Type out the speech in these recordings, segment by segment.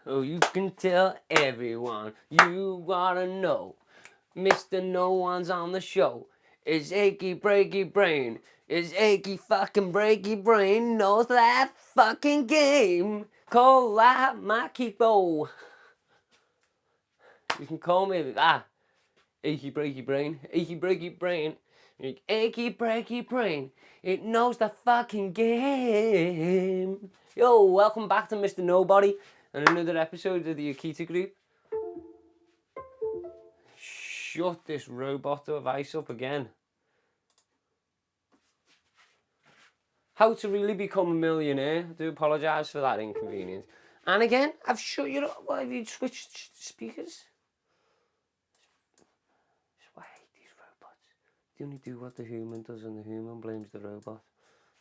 Oh, you can tell everyone you wanna know. Mr. No One's on the show. It's achy breaky brain. It's achy fucking breaky brain. Knows that fucking game. Call that my keepo. You can call me achy breaky brain. Achy breaky brain. Achy breaky brain. It knows the fucking game. Yo, welcome back to Mr. Nobody and another episode of the Akita Group. Shut this robot of ice up again. How to really become a millionaire. I do apologise for that inconvenience. And again, I've shut you up. Why have you switched speakers? I hate these robots. They only do what the human does and the human blames the robot.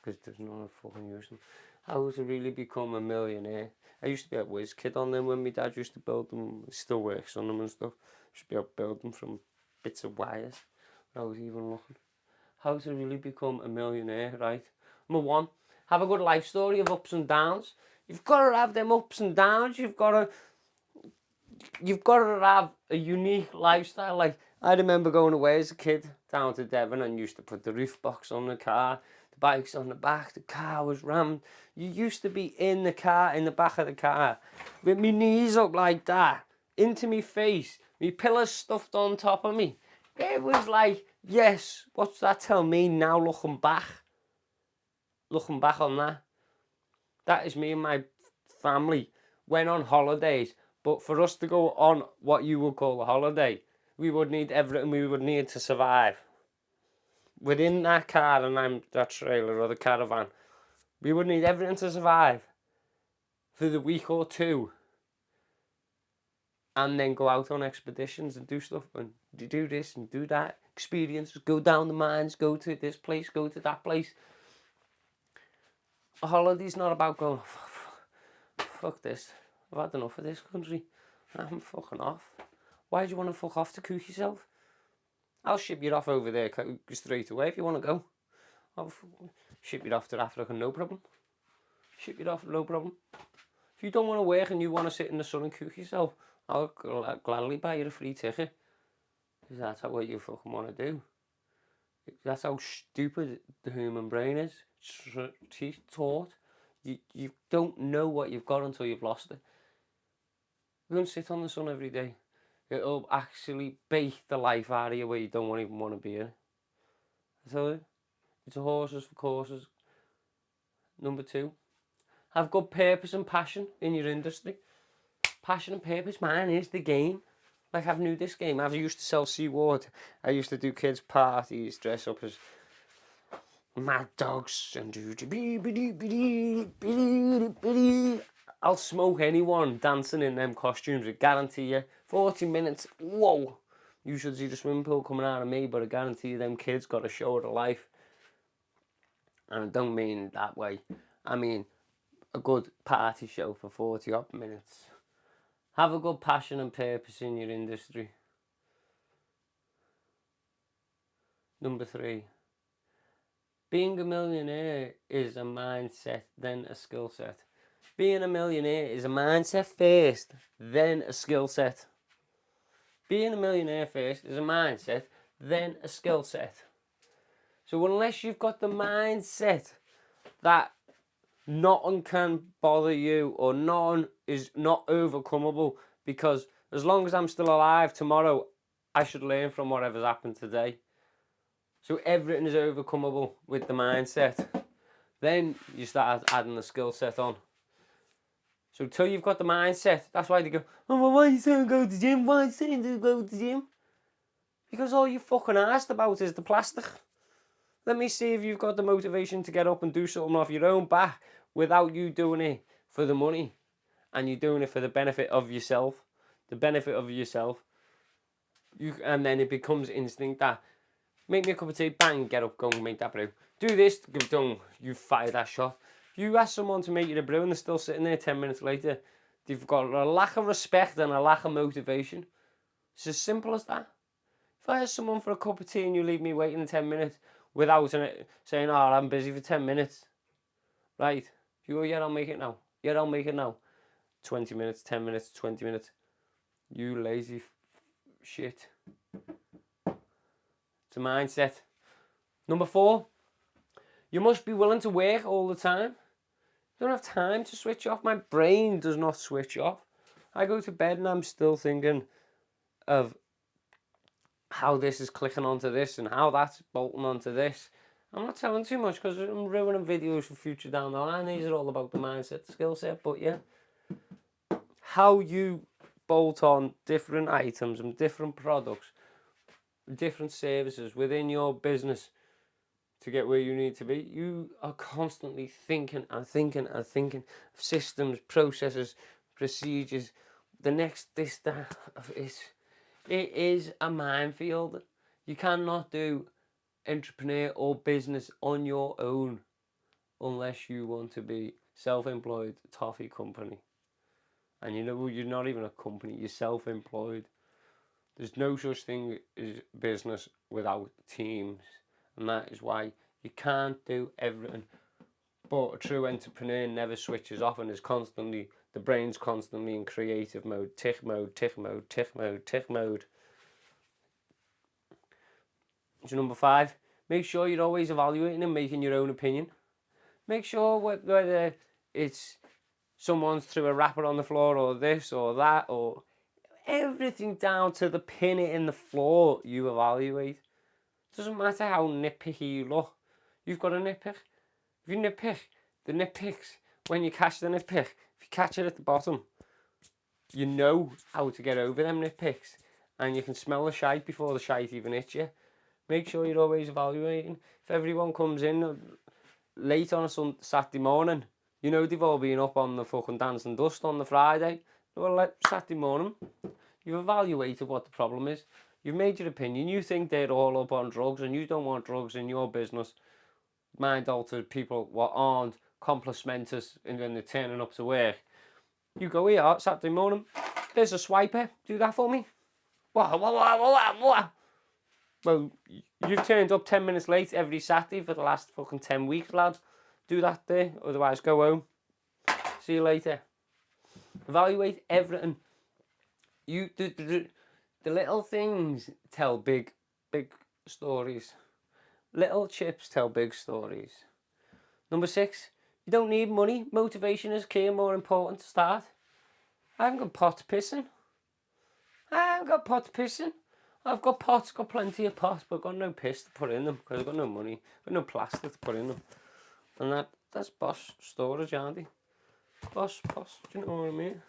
Because there's none of fucking use them. How to really become a millionaire. I used to be a whiz kid on them when my dad used to build them. He still works on them and stuff. I used to be able to build them from bits of wires. I was even looking. How to really become a millionaire, right? Number one, have a good life story of ups and downs. You've got to have them ups and downs. You've got to have a unique lifestyle. Like, I remember going away as a kid down to Devon and used to put the roof box on the car, the bike's on the back, the car was rammed. You used to be in the car, in the back of the car, with my knees up like that, into me face, me pillows stuffed on top of me. It was like, yes, what's that tell me now looking back? Looking back on that. That is me and my family went on holidays. But for us to go on what you would call a holiday, we would need everything we would need to survive. Within that car and that trailer or the caravan, we would need everything to survive for the week or two. And then go out on expeditions and do stuff and do this and do that. Experiences, go down the mines, go to this place, go to that place. A holiday's not about going, fuck this. I've had enough of this country. I'm fucking off. Why do you want to fuck off to cook yourself? I'll ship you off over there straight away if you want to go. I'll ship you off to Africa, no problem. Ship you off, no problem. If you don't want to work and you want to sit in the sun and cook yourself, I'll gladly buy you a free ticket. Because that's what you fucking want to do. That's how stupid the human brain is. It's taught. You don't know what you've got until you've lost it. You don't sit on the sun every day. It'll actually bake the life out of you where you don't even want to be in. I tell you, it's a horses for courses. Number two, have good purpose and passion in your industry. Passion and purpose, man, is the game. Like, I've knew this game. I used to sell seawater. I used to do kids' parties, dress up as mad dogs and do I'll smoke anyone dancing in them costumes. I guarantee you, 40 minutes. Whoa! You should see the swimming pool coming out of me, but I guarantee you, them kids got a show of their life. And I don't mean that way. I mean a good party show for 40 odd minutes. Have a good passion and purpose in your industry. Number three. Being a millionaire is a mindset, then a skill set. Being a millionaire is a mindset first, then a skill set. Being a millionaire first is a mindset, then a skill set. So unless you've got the mindset that nothing can bother you or nothing is not overcomable, because as long as I'm still alive tomorrow, I should learn from whatever's happened today. So everything is overcomable with the mindset. Then you start adding the skill set on. So till you've got the mindset, that's why they go, oh, well, why are you saying go to the gym? Why are you saying to go to the gym? Because all you fucking asked about is the plastic. Let me see if you've got the motivation to get up and do something off your own back without you doing it for the money. And you're doing it for the benefit of yourself. The benefit of yourself. And then it becomes instinct that, make me a cup of tea, bang, get up, go and make that brew. Do this, done, you fire that shot. If you ask someone to make you a brew and they're still sitting there 10 minutes later, they've got a lack of respect and a lack of motivation. It's as simple as that. If I ask someone for a cup of tea and you leave me waiting 10 minutes without saying, oh, I'm busy for 10 minutes, right? You go, yeah, I'll make it now. Yeah, I'll make it now. 20 minutes, 10 minutes, 20 minutes. You lazy shit. It's a mindset. Number 4, you must be willing to work all the time. You don't have time to switch off. My brain does not switch off. I go to bed and I'm still thinking of how this is clicking onto this and how that's bolting onto this. I'm not telling too much because I'm ruining videos for future down the line. These are all about the mindset, the skill set. But yeah, how you bolt on different items and different products, different services within your business to get where you need to be. You are constantly thinking and thinking and thinking of systems, processes, procedures, the next, this, that. It is a minefield. You cannot do entrepreneur or business on your own unless you want to be self-employed toffee company. And you know, you're not even a company, you're self-employed. There's no such thing as business without teams, and that is why you can't do everything. But a true entrepreneur never switches off and is constantly, the brain's constantly in creative mode, tick mode, tick mode, tick mode, tick mode. So number 5, make sure you're always evaluating and making your own opinion. Make sure whether it's someone's threw a wrapper on the floor or this or that or everything down to the pin in the floor you evaluate. Doesn't matter how nitpicky you look. You've got a nitpick. If you nitpick, the nitpicks, when you catch the nitpick, if you catch it at the bottom, you know how to get over them nitpicks and you can smell the shite before the shite even hits you. Make sure you're always evaluating. If everyone comes in late on a Saturday morning, you know they've all been up on the fucking dancing dust on the Friday. Well, Saturday morning, you've evaluated what the problem is. You've made your opinion. You think they're all up on drugs and you don't want drugs in your business. Mind-altered people what aren't complimentous and when they're turning up to work. You go here Saturday morning, there's a swiper, do that for me. What? Well, you've turned up 10 minutes late every Saturday for the last fucking 10 weeks, lad. Do that there, otherwise go home. See you later. Evaluate everything. The little things tell big stories. Little chips tell big stories. Number 6, you don't need money. Motivation is key and more important to start. I haven't got pot pissing. I've got pots, got plenty of pots, but I've got no piss to put in them because I've got no money. I've got no plastic to put in them. And that's boss storage, aren't they? Boss, do you know what I mean?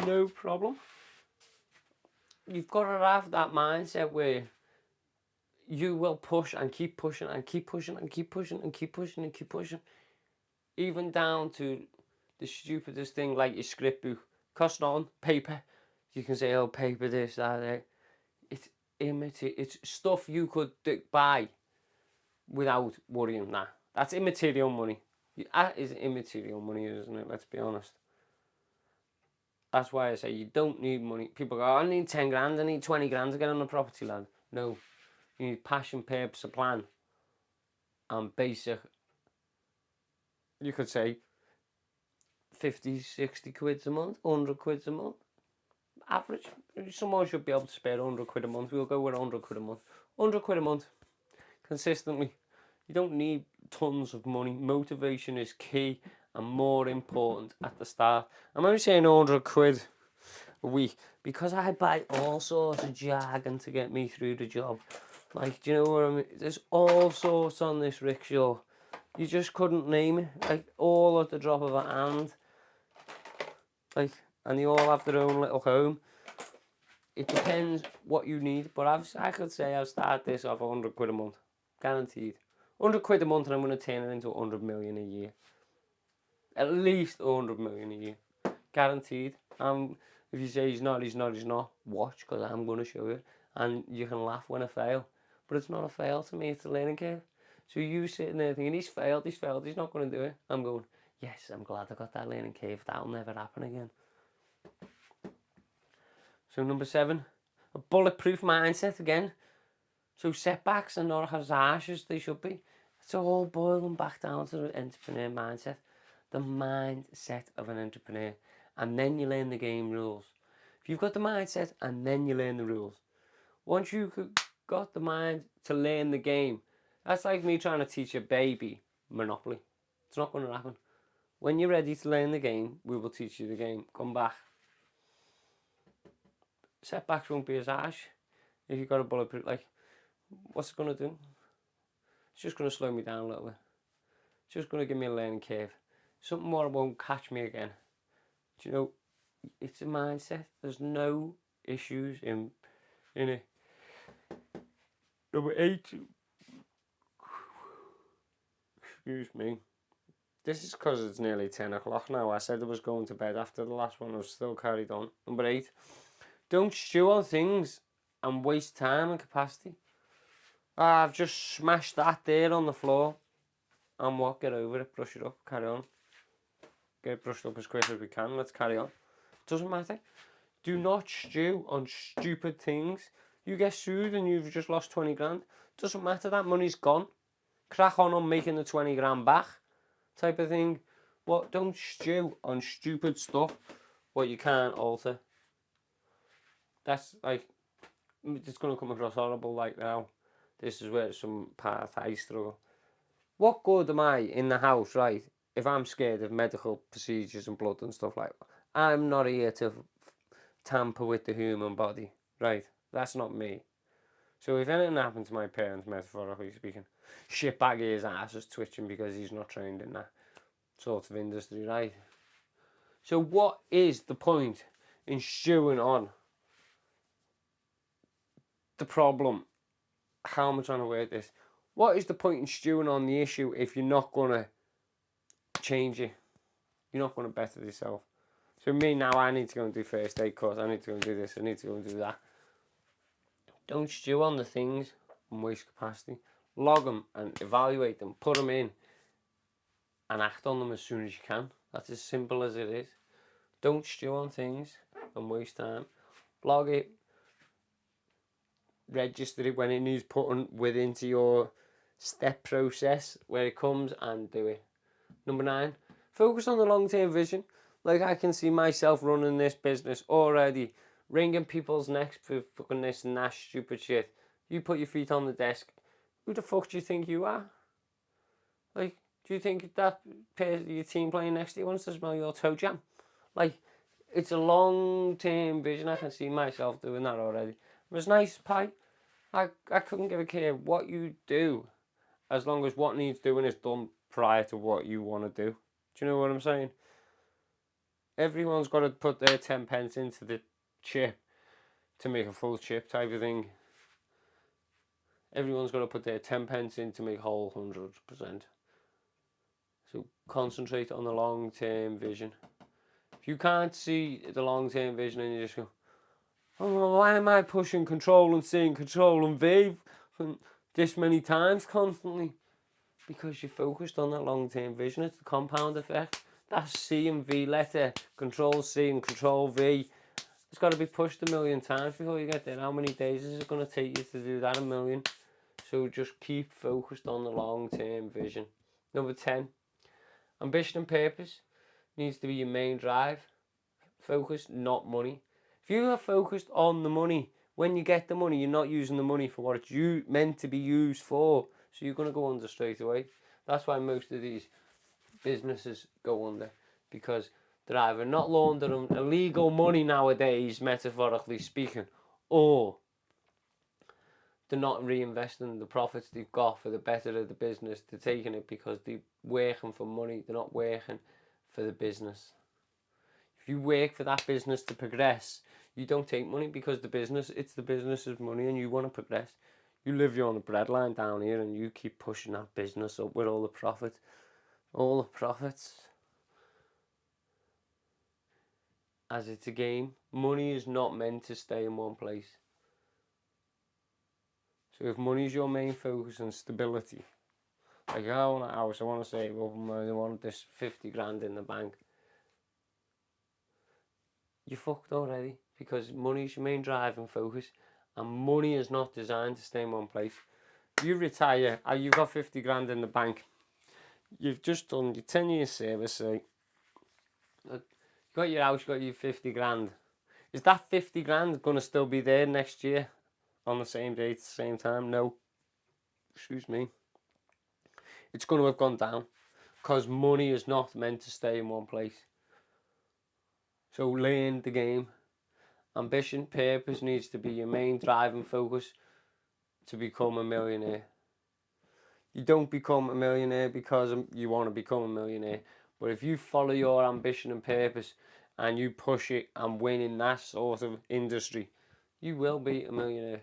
No problem. You've got to have that mindset where you will push and keep pushing and keep pushing and keep pushing and keep pushing and keep pushing. Even down to the stupidest thing like your script book. Cost on paper. You can say, oh, paper this, that. It's stuff you could buy without worrying. That's immaterial money. That is immaterial money, isn't it? Let's be honest. That's why I say you don't need money. People go, I need 10 grand, I need 20 grand to get on a property, lad. No. You need passion, purpose, a plan. And basic, you could say 50, 60 quid a month, 100 quid a month. Average. Someone should be able to spare 100 quid a month. We'll go with 100 quid a month. 100 quid a month. Consistently. You don't need tons of money. Motivation is key and more important at the start. I'm only saying 100 quid a week because I buy all sorts of jargon to get me through the job. Like, do you know what I mean? There's all sorts on this rickshaw. You just couldn't name it. Like, all at the drop of a hand. Like, and they all have their own little home. It depends what you need, but I could say I'll start this off 100 quid a month. Guaranteed. 100 quid a month and I'm going to turn it into 100 million a year. At least 100 million a year. Guaranteed. If you say he's not. Watch, because I'm going to show you. And you can laugh when I fail. But it's not a fail to me, it's a learning curve. So you sitting there thinking, he's failed, he's not going to do it. I'm going, yes, I'm glad I got that learning curve. That'll never happen again. So number 7, a bulletproof mindset again. So setbacks are not as harsh as they should be. It's all boiling back down to the entrepreneur mindset. The mindset of an entrepreneur. and then you learn the game rules. If you've got the mindset and then you learn the rules. Once you've got the mind to learn the game, that's like me trying to teach a baby Monopoly. It's not going to happen. When you're ready to learn the game, we will teach you the game. Come back. Setbacks won't be as harsh if you've got a bulletproof. Like, what's it going to do? It's just going to slow me down a little bit. It's just going to give me a learning curve. Something more won't catch me again. Do you know, it's a mindset. There's no issues in it. Number 8. Excuse me. This is because it's nearly 10 o'clock now. I said I was going to bed after the last one. I've still carried on. Number 8. Don't stew on things and waste time and capacity. I've just smashed that there on the floor. And what? Get over it. Brush it up. Carry on. Get it brushed up as quick as we can. Let's carry on. Doesn't matter. Do not stew on stupid things. You get sued and you've just lost 20 grand. Doesn't matter. That money's gone. Crack on making the 20 grand back. Type of thing. What? Don't stew on stupid stuff what you can't alter. That's like, it's going to come across horrible like now. This is where some part I struggle. What good am I in the house, right, if I'm scared of medical procedures and blood and stuff like that? I'm not here to tamper with the human body, right? That's not me. So if anything happened to my parents, metaphorically speaking, shitbag his ass is twitching because he's not trained in that sort of industry, right? So what is the point in stewing on the problem? How am I trying to word this? What is the point in stewing on the issue if you're not going to change it? You're not going to better yourself. So me now, I need to go and do first aid course. I need to go and do this. I need to go and do that. Don't stew on the things and waste capacity. Log them and evaluate them. Put them in and act on them as soon as you can. That's as simple as it is. Don't stew on things and waste time. Log it. Register it when it needs putting into your step process where it comes, and do it. Number 9, focus on the long-term vision. Like, I can see myself running this business already, wringing people's necks for fucking this and that stupid shit. You put your feet on the desk. Who the fuck do you think you are? Like, do you think that your team playing next to you wants to smell your toe jam? Like, it's a long-term vision. I can see myself doing that already. It was nice, pie. I couldn't give a care what you do, as long as what needs doing is done prior to what you want to do. Do you know what I'm saying? Everyone's got to put their 10 pence into the chip to make a full chip type of thing. Everyone's got to put their 10 pence in to make whole 100%. So concentrate on the long-term vision. If you can't see the long-term vision and you just go, oh, why am I pushing control and C and control and V this many times constantly? Because you're focused on that long-term vision. It's the compound effect. That C and V letter, control C and control V, it's got to be pushed 1,000,000 times before you get there. How many days is it going to take you to do that 1,000,000? So just keep focused on the long-term vision. Number 10, ambition and purpose needs to be your main drive. Focus, not money. If you are focused on the money, when you get the money, you're not using the money for what it's meant to be used for. So you're going to go under straight away. That's why most of these businesses go under, because they're either not laundering illegal money nowadays, metaphorically speaking, or they're not reinvesting the profits they've got for the better of the business. They're taking it because they're working for money. They're not working for the business. If you work for that business to progress, you don't take money because it's the business's money and you want to progress. You live on the breadline down here and you keep pushing that business up with all the profits. All the profits. As it's a game, money is not meant to stay in one place. So if money is your main focus and stability, like I want a house, I want to save up, I want this 50 grand in the bank, you're fucked already, because money is your main drive and focus, and money is not designed to stay in one place. You retire, you've got 50 grand in the bank, you've just done your 10-year service, say, Got your house, got your 50 grand. Is that 50 grand going to still be there next year on the same date, same time? No. Excuse me. It's going to have gone down because money is not meant to stay in one place. So learn the game. Ambition, purpose needs to be your main driving focus to become a millionaire. You don't become a millionaire because you want to become a millionaire. But if you follow your ambition and purpose and you push it and win in that sort of industry, you will be a millionaire.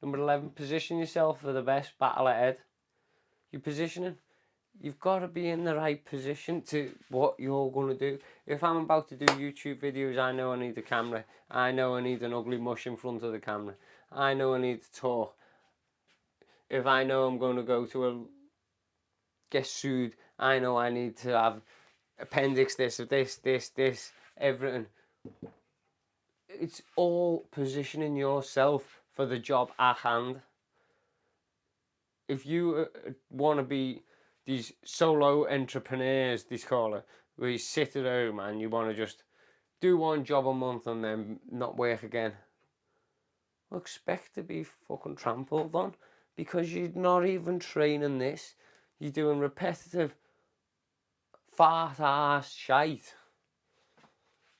Number 11, position yourself for the best battle ahead. You're positioning. You've got to be in the right position to what you're going to do. If I'm about to do YouTube videos, I know I need a camera. I know I need an ugly mush in front of the camera. I know I need to talk. If I know I'm going to go to get sued, I know I need to have appendix this, everything. It's all positioning yourself for the job at hand. If you want to be these solo entrepreneurs, these call it, where you sit at home and you want to just do one job a month and then not work again, well, expect to be fucking trampled on because you're not even training this. You're doing repetitive fart ass shite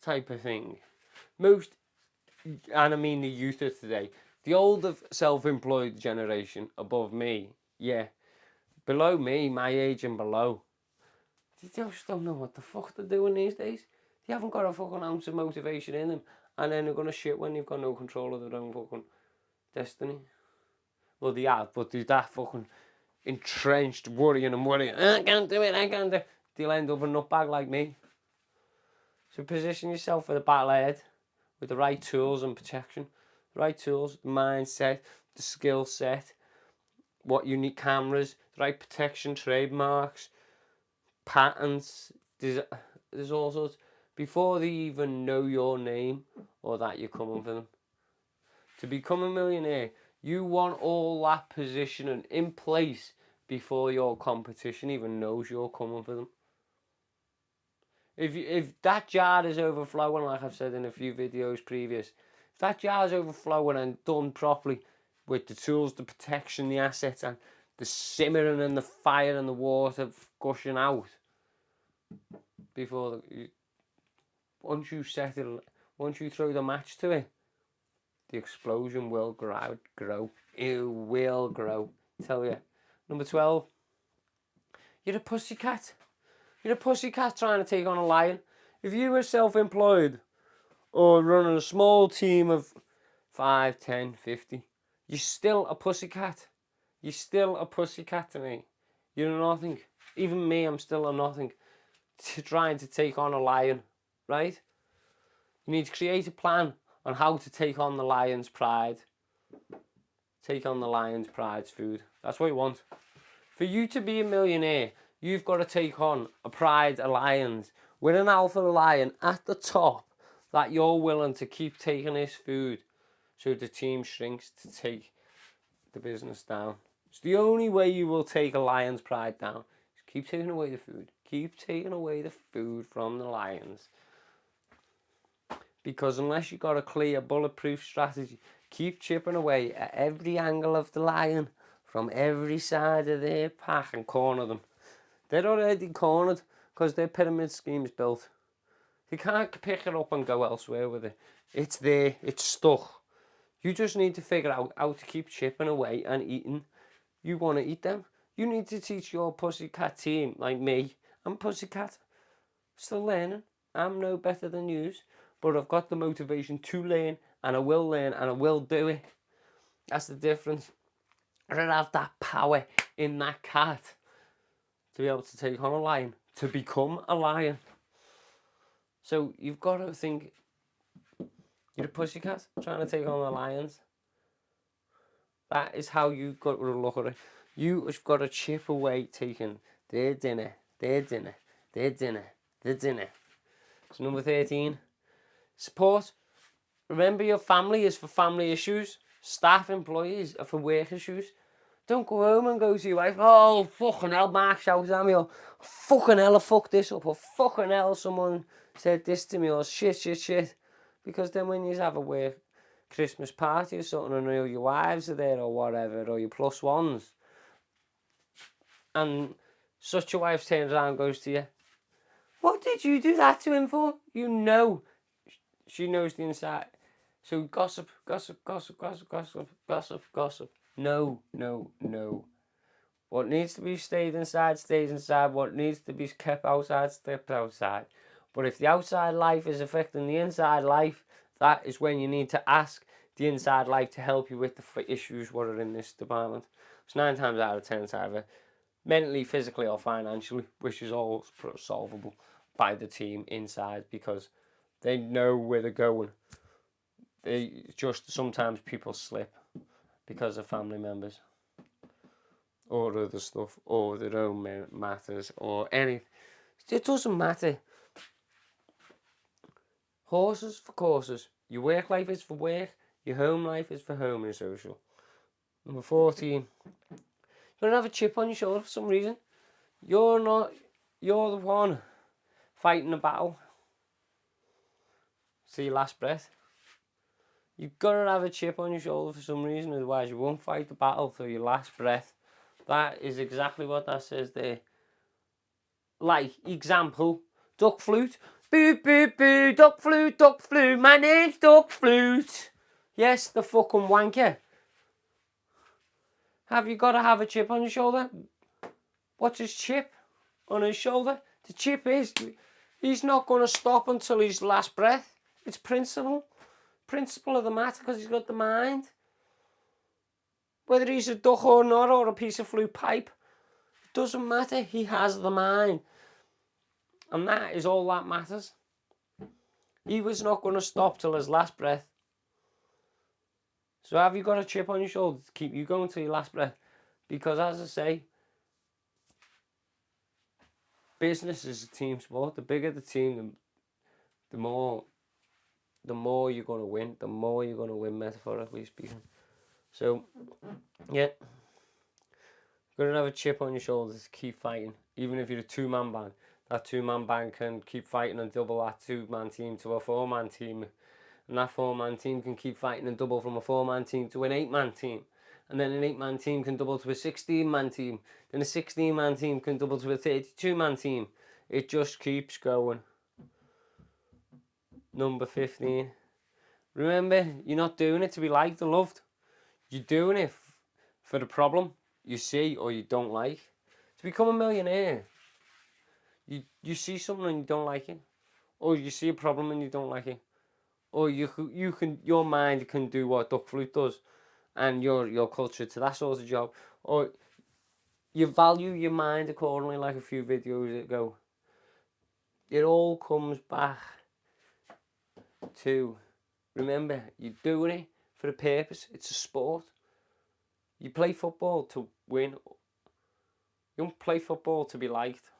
type of thing. Most, and I mean the youth of today, the older self-employed generation above me, yeah, below me, my age and below, they just don't know what the fuck they're doing these days. They haven't got a fucking ounce of motivation in them, and then they're gonna shit when they've got no control of their own fucking destiny. Well, they have, but they're that fucking entrenched worrying. I can't do it. They'll end up a nutbag like me. So position yourself for the battle ahead with the right tools and protection. The right tools, the mindset, the skill set, what you need, cameras, the right protection, trademarks, patents. There's all sorts. Before they even know your name or that you're coming for them. To become a millionaire, you want all that positioning in place before your competition even knows you're coming for them. If that jar is overflowing, like I've said in a few videos previous, if that jar is overflowing and done properly with the tools, the protection, the assets, and the simmering and the fire and the water gushing out, before once you settle, once you throw the match to it, the explosion will grow. It will grow. I tell you. Number 12. You're a pussycat. You're a pussycat trying to take on a lion. If you were self-employed or running a small team of 5, 10, 50, you're still a pussycat. You're still a pussycat to me. You're nothing. Even me, I'm still a nothing. Trying to take on a lion, right? You need to create a plan on how to take on the lion's pride. Take on the lion's pride's food. That's what you want. For you to be a millionaire, you've got to take on a pride of lions with an alpha lion at the top that you're willing to keep taking his food so the team shrinks to take the business down. It's the only way you will take a lion's pride down. Just keep taking away the food. Keep taking away the food from the lions. Because unless you've got a clear bulletproof strategy, keep chipping away at every angle of the lion from every side of their pack and corner them. They're already cornered because their pyramid scheme is built. You can't pick it up and go elsewhere with it. It's there, it's stuck. You just need to figure out how to keep chipping away and eating. You want to eat them. You need to teach your pussycat team, like me. I'm pussycat. Still learning. I'm no better than yous. But I've got the motivation to learn, and I will learn, and I will do it. That's the difference. I don't have that power in that cat to be able to take on a lion, to become a lion. So you've got to think, you're a pussycat trying to take on the lions. That is how you've got to look at it. You've got to chip away taking their dinner, their dinner, their dinner, their dinner. So number 13, support. Remember, your family is for family issues. Staff, employees are for work issues. Don't go home and go to your wife, oh, fucking hell, Mark shouted at me, or fucking hell, I fucked this up, or fucking hell, someone said this to me, or shit. Because then when you have a work Christmas party or something, and all your wives are there or whatever, or your plus ones, and such a wife turns around and goes to you, what did you do that to him for? You know, she knows the inside. So gossip. No. What needs to be stayed inside, stays inside. What needs to be kept outside, kept outside. But if the outside life is affecting the inside life, that is when you need to ask the inside life to help you with the issues what are in this department. It's 9 times out of 10 it's either mentally, physically, or financially, which is all solvable by the team inside because they know where they're going. They just sometimes people slip because of family members or other stuff or their own matters or anything. It doesn't matter. Horses for courses. Your work life is for work. Your home life is for home and social. Number 14. You don't have a chip on your shoulder for some reason. You're the one fighting the battle. See your last breath. You've got to have a chip on your shoulder for some reason, otherwise you won't fight the battle till your last breath. That is exactly what that says there. Like, example, duck flute. Boo, boo, boo, duck flute, my name's Duck Flute. Yes, the fucking wanker. Have you got to have a chip on your shoulder? What's his chip on his shoulder? The chip is, he's not going to stop until his last breath. It's principle of the matter, because he's got the mind. Whether he's a duck or not, or a piece of flute pipe, it doesn't matter. He has the mind. And that is all that matters. He was not going to stop till his last breath. So have you got a chip on your shoulder to keep you going till your last breath? Because as I say, business is a team sport. The bigger the team, the more you're going to win. The more you're going to win, metaphorically speaking. So, yeah. You're going to have a chip on your shoulder to keep fighting. Even if you're a 2-man band. That 2-man band can keep fighting and double that 2-man team to a 4-man team. And that 4-man team can keep fighting and double from a 4-man team to an 8-man team. And then an 8-man team can double to a 16-man team. Then a 16-man team can double to a 32-man team. It just keeps going. Number 15. Remember, you're not doing it to be liked or loved. You're doing it for the problem you see or you don't like. To become a millionaire, you see something and you don't like it. Or you see a problem and you don't like it. Or your mind can do what Duck Flute does, and your culture to that sort of job. Or you value your mind accordingly, like a few videos ago. It all comes back to, remember, you're doing it for a purpose. It's a sport. You play football to win. You don't play football to be liked.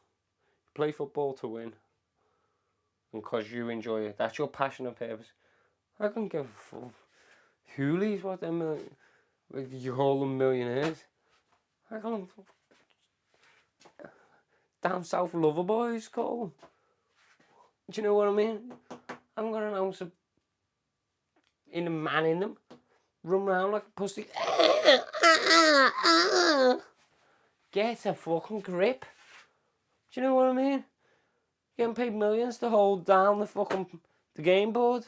You play football to win. And because you enjoy it. That's your passion and purpose. I can give a fuck. Hoolies, what them, you call them millionaires. I call them down south lover boys, call them. Do you know what I mean? I'm going to announce in a man in them. Run around like a pussy. Get a fucking grip. Do you know what I mean? Getting paid millions to hold down the game board.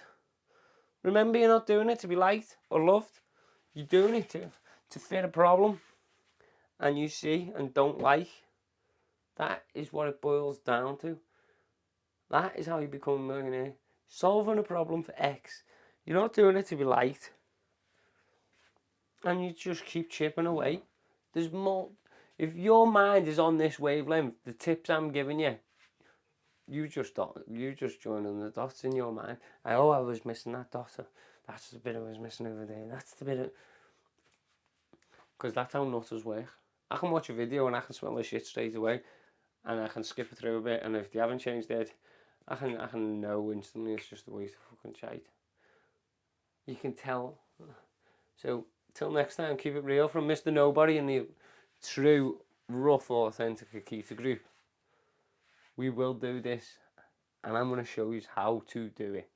Remember, you're not doing it to be liked or loved. You're doing it to fit a problem. And you see and don't like. That is what it boils down to. That is how you become a millionaire. Solving a problem for X. You're not doing it to be liked. And you just keep chipping away. There's more. If your mind is on this wavelength, the tips I'm giving you, you just joining the dots in your mind. I was missing that dot. That's the bit I was missing over there. That's the bit of... Because that's how nutters work. I can watch a video and I can smell the shit straight away. And I can skip it through a bit. And if they haven't changed it, I can know instantly it's just a waste of fucking shite. You can tell. So, till next time, keep it real from Mr. Nobody and the true, rough, authentic Akita group. We will do this and I'm going to show you how to do it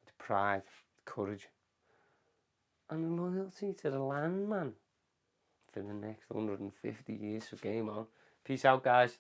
with pride, courage, and loyalty to the land, man, for the next 150 years. So game on. Peace out, guys.